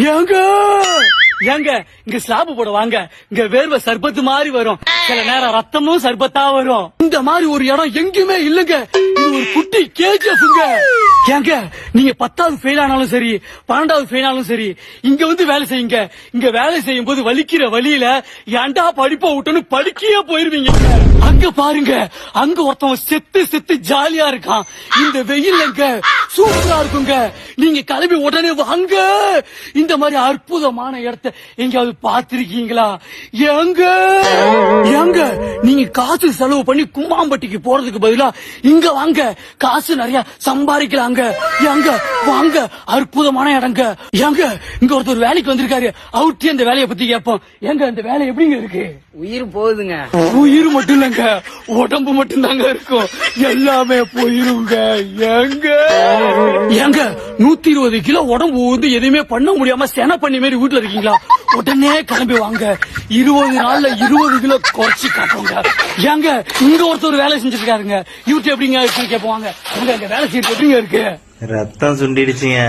ஏங்க ஏங்க இங்க ஸ்லாப் போட வாங்க. இங்க வேர்வை சர்பத்து மாதிரி வரும், சில நேரம் ரத்தமும் சர்பத்தா வரும். இந்த மாதிரி ஒரு இடம் எங்கேயுமே இல்லங்க. இது ஒரு குட்டி கேஜிஎஃப்ங்க. ஏங்க நீங்க 10வது ஃபெயில் ஆனாலும் சரி, 12வது ஃபெயில் ஆனாலும் சரி, இங்க வந்து வேலை செய்யுங்க. இங்க வேலை செய்யும் போது வலிக்கிற வழியில ஏன்டா படிப்ப விட்டுன்னு படிக்கையே போயிருவீங்க. அங்க பாருங்க, அங்க ஒருத்தவன் செத்து செத்து ஜாலியா இருக்கான். இந்த வெயில்ங்க சூப்பரா இருக்குங்க. நீங்க கிளம்பி உடனே வாங்க. இந்த மாதிரி அற்புதமான இடத்தை எங்கயாவது பாத்திருக்கீங்களா? ஏங்க ஏங்க நீங்க காசு செலவு பண்ணி கும்மாம்பட்டிக்கு போறதுக்கு பதிலா இங்க வாங்க, காசு நிறைய சம்பாதிக்கலாங்க. ஏங்க வாங்க, அற்புதமான இடங்க. ஏங்க இங்க ஒருத்தர் வேலைக்கு வந்திருக்காரு, அவர்கிட்ட இந்த வேலையை பத்தி கேட்போம். ஏங்க இந்த வேலை எப்படிங்க இருக்கு? உயிர் போகுதுங்க. உயிர் மட்டும் இல்லங்க, உடம்பு மட்டும் தாங்க இருக்கும், எல்லாமே போயிருங்க. ஏங்க ஏங்க 120 கிலோ உடம்பு வந்து எதுவுமே பண்ண முடியாம சென பண்ணி மாதிரி வீட்டுல இருக்கீங்களா? உடனே கிளம்பி வாங்க, 20 நாள்ல 20 கிலோ குறைச்சி காட்டுவாங்க. ஏங்க இங்க ஒருத்தர் வேலை செஞ்சுட்டு இருக்காருங்க, இவர்கிட்ட எப்படிங்க இருக்குன்னு கேட்பாங்க. அங்க அங்க வேலை செய்யறது எப்படிங்க இருக்கு? ரத்தம் சுண்டிடுச்சுங்க.